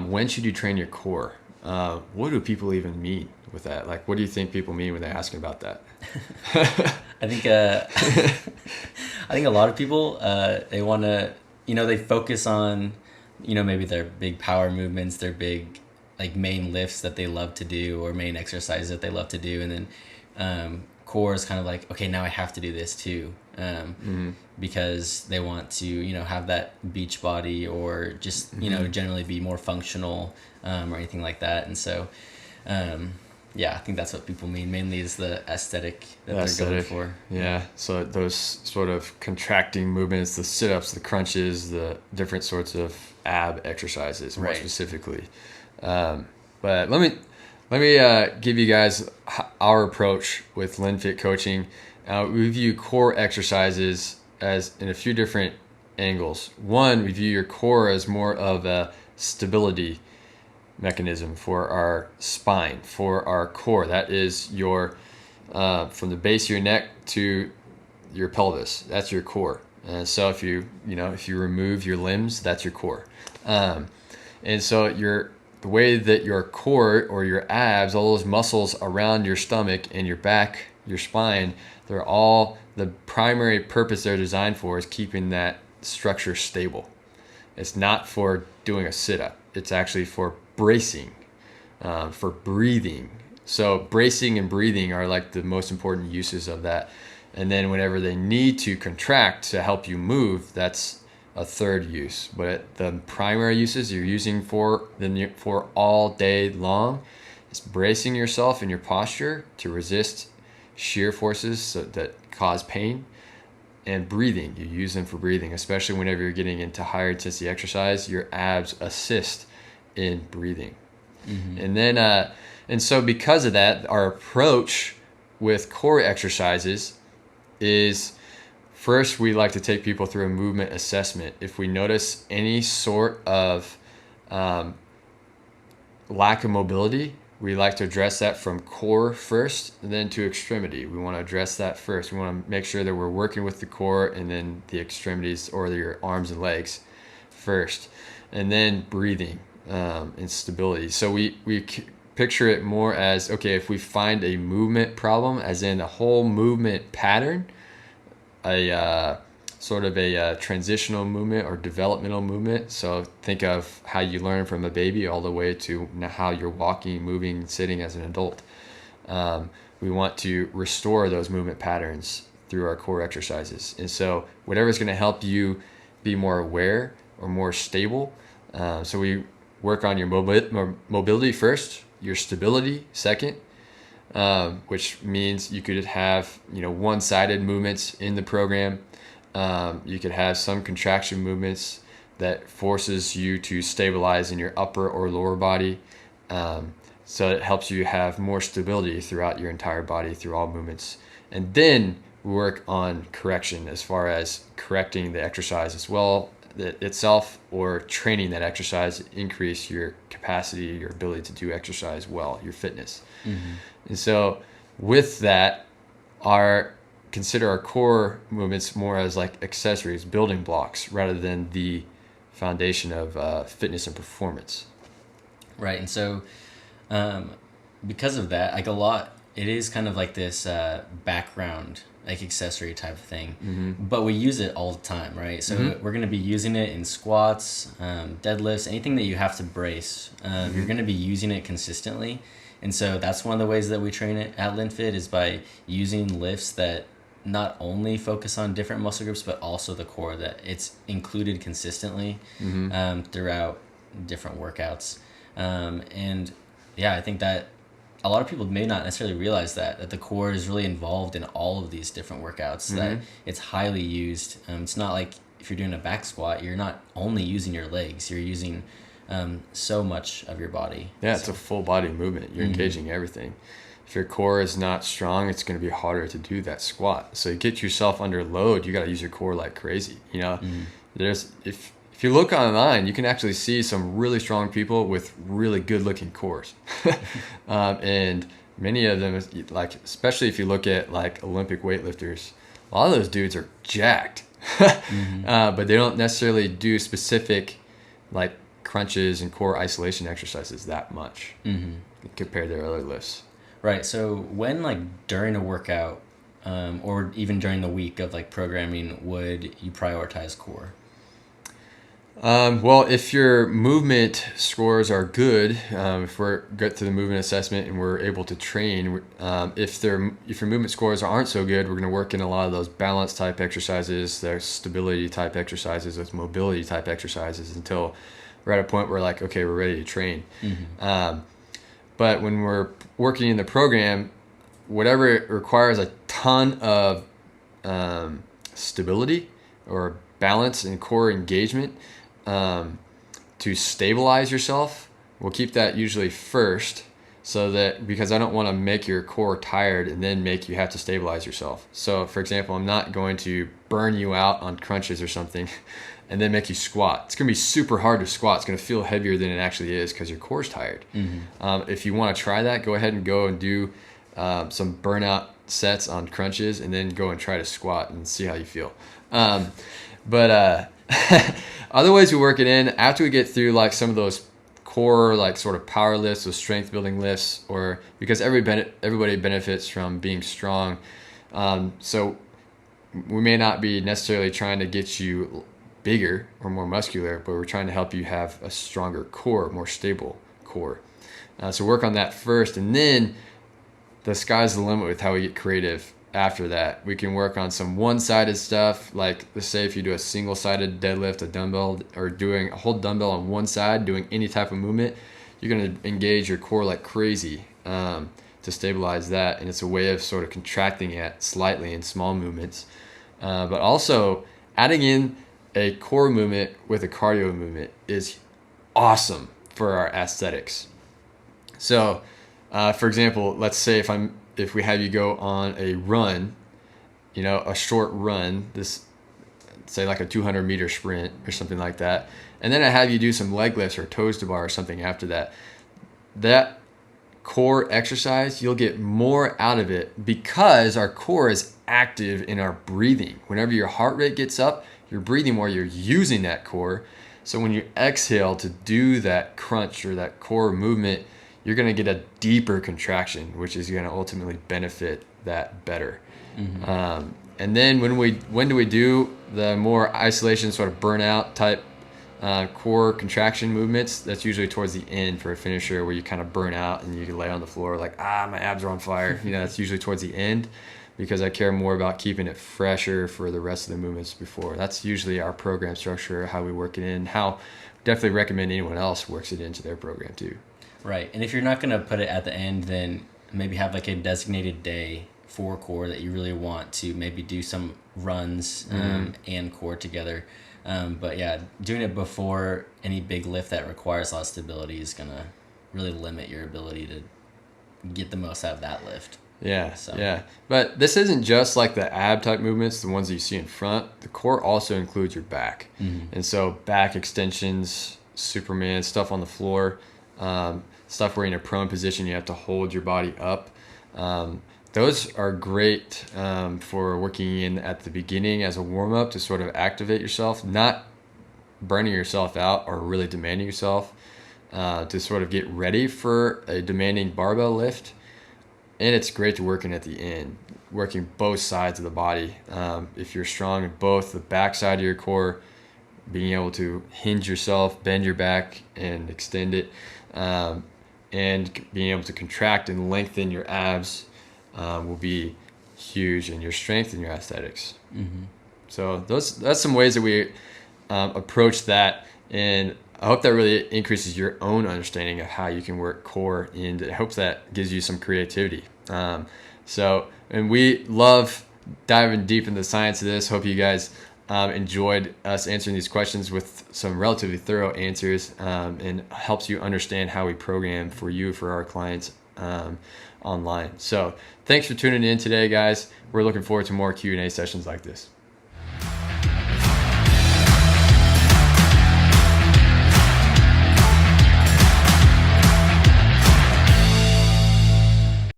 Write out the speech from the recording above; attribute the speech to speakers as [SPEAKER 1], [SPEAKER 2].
[SPEAKER 1] When should you train your core? What do people even mean with that? Like, what do you think people mean when they're asking about that?
[SPEAKER 2] I think I think a lot of people they want to, they focus on, maybe their big power movements, their big like main lifts that they love to do, or main exercises that they love to do, and then core is kind of like, okay, now I have to do this too, because they want to, have that beach body, or just generally be more functional, or anything like that. And so yeah, I think that's what people mean. Mainly is the aesthetic that they're going for.
[SPEAKER 1] Yeah. So those sort of contracting movements, the sit-ups, the crunches, the different sorts of ab exercises, more specifically. But let me give you guys our approach with LinFit coaching. We view core exercises as in a few different angles. One, we view your core as more of a stability mechanism for our spine, for our core. That is your from the base of your neck to your pelvis. That's your core. So if you remove your limbs, that's your core. And so the way that your core or your abs, all those muscles around your stomach and your back, your spine, they're all, the primary purpose they're designed for is keeping that structure stable. It's not for doing a sit-up. It's actually for bracing, for breathing. So bracing and breathing are like the most important uses of that. And then whenever they need to contract to help you move, that's a third use. But the primary uses you're using for all day long is bracing yourself in your posture to resist shear forces that cause pain, and breathing. You use them for breathing, especially whenever you're getting into higher intensity exercise. Your abs assist in breathing. And then and so because of that, our approach with core exercises is, first, we like to take people through a movement assessment. If we notice any sort of lack of mobility, we like to address that from core first, and then to extremity. We want to address that first. We want to make sure that we're working with the core and then the extremities, or your arms and legs first, and then breathing and stability. So we picture it more as, okay, if we find a movement problem, as in a whole movement pattern, a sort of a transitional movement or developmental movement. So think of how you learn from a baby all the way to how you're walking, moving, sitting as an adult. We want to restore those movement patterns through our core exercises. And so whatever's going to help you be more aware or more stable. So we work on your mobility first, your stability second, which means you could have, one-sided movements in the program. You could have some contraction movements that forces you to stabilize in your upper or lower body. So it helps you have more stability throughout your entire body through all movements. And then we work on correction, as far as correcting the exercise as well itself, or training that exercise, increase your capacity, your ability to do exercise well, your fitness. And so with that, consider our core movements more as like accessories, building blocks, rather than the foundation of fitness and performance.
[SPEAKER 2] Right. And so because of that, like it is kind of like this background, like accessory type of thing, but we use it all the time, right? So we're going to be using it in squats, deadlifts, anything that you have to brace. You're going to be using it consistently. And so that's one of the ways that we train it at LinFit, is by using lifts that not only focus on different muscle groups, but also the core, that it's included consistently throughout different workouts. And yeah, I think that a lot of people may not necessarily realize that the core is really involved in all of these different workouts, that it's highly used. It's not like if you're doing a back squat, you're not only using your legs, you're using so much of your body.
[SPEAKER 1] Yeah, it's a full body movement. You're engaging everything. If your core is not strong, it's going to be harder to do that squat. So you get yourself under load, you got to use your core like crazy. There's if you look online, you can actually see some really strong people with really good looking cores. And many of them, like, especially if you look at like Olympic weightlifters, a lot of those dudes are jacked, but they don't necessarily do specific like crunches and core isolation exercises that much compared to other lifts.
[SPEAKER 2] Right. So when like during a workout, or even during the week of like programming, would you prioritize core?
[SPEAKER 1] Well, if your movement scores are good, if we're good through the movement assessment and we're able to train, if your movement scores aren't so good, we're going to work in a lot of those balance type exercises, those stability type exercises, those mobility type exercises until we're at a point where like, okay, we're ready to train. But when we're working in the program, whatever it requires a ton of stability or balance and core engagement, to stabilize yourself, we'll keep that usually first, so that because I don't want to make your core tired and then make you have to stabilize yourself. So for example, I'm not going to burn you out on crunches or something and then make you squat. It's going to be super hard to squat. It's going to feel heavier than it actually is because your core's tired. If you want to try that, go ahead and go and do some burnout sets on crunches and then go and try to squat and see how you feel. Other ways we work it in after we get through like some of those core like sort of power lifts, those strength building lifts, or because everybody benefits from being strong. So we may not be necessarily trying to get you bigger or more muscular, but we're trying to help you have a stronger core, more stable core. So work on that first, and then the sky's the limit with how we get creative. After that, we can work on some one-sided stuff, like let's say if you do a single-sided deadlift, a dumbbell, or doing a whole dumbbell on one side, doing any type of movement, you're going to engage your core like crazy to stabilize that, and it's a way of sort of contracting it slightly in small movements, but also adding in a core movement with a cardio movement is awesome for our aesthetics. So for example, let's say if we have you go on a run, a short run, this say like a 200 meter sprint or something like that, and then I have you do some leg lifts or toes to bar or something after that core exercise, you'll get more out of it because our core is active in our breathing. Whenever your heart rate gets up, you're breathing more, you're using that core. So when you exhale to do that crunch or that core movement, you're going to get a deeper contraction, which is going to ultimately benefit that better. And then when do we do the more isolation sort of burnout type core contraction movements? That's usually towards the end for a finisher where you kind of burn out and you can lay on the floor like, my abs are on fire. That's usually towards the end because I care more about keeping it fresher for the rest of the movements before. That's usually our program structure, how we work it in, how definitely recommend anyone else works it into their program too.
[SPEAKER 2] Right. And if you're not going to put it at the end, then maybe have like a designated day for core that you really want to maybe do some runs and core together. But yeah, doing it before any big lift that requires a lot of stability is going to really limit your ability to get the most out of that lift.
[SPEAKER 1] Yeah. But this isn't just like the ab type movements, the ones that you see in front. The core also includes your back. And so back extensions, Superman, stuff on the floor, stuff where in a prone position you have to hold your body up. Those are great for working in at the beginning as a warm-up to sort of activate yourself, not burning yourself out or really demanding yourself, to sort of get ready for a demanding barbell lift. And it's great to work in at the end, working both sides of the body. If you're strong in both the back side of your core, being able to hinge yourself, bend your back and extend it, and being able to contract and lengthen your abs will be huge in your strength and your aesthetics. So that's some ways that we approach that, and I hope that really increases your own understanding of how you can work core, and it hopes that gives you some creativity. And we love diving deep into the science of this. Hope you guys enjoyed us answering these questions with some relatively thorough answers, and helps you understand how we program for you, for our clients online. So thanks for tuning in today, guys. We're looking forward to more Q&A sessions like this.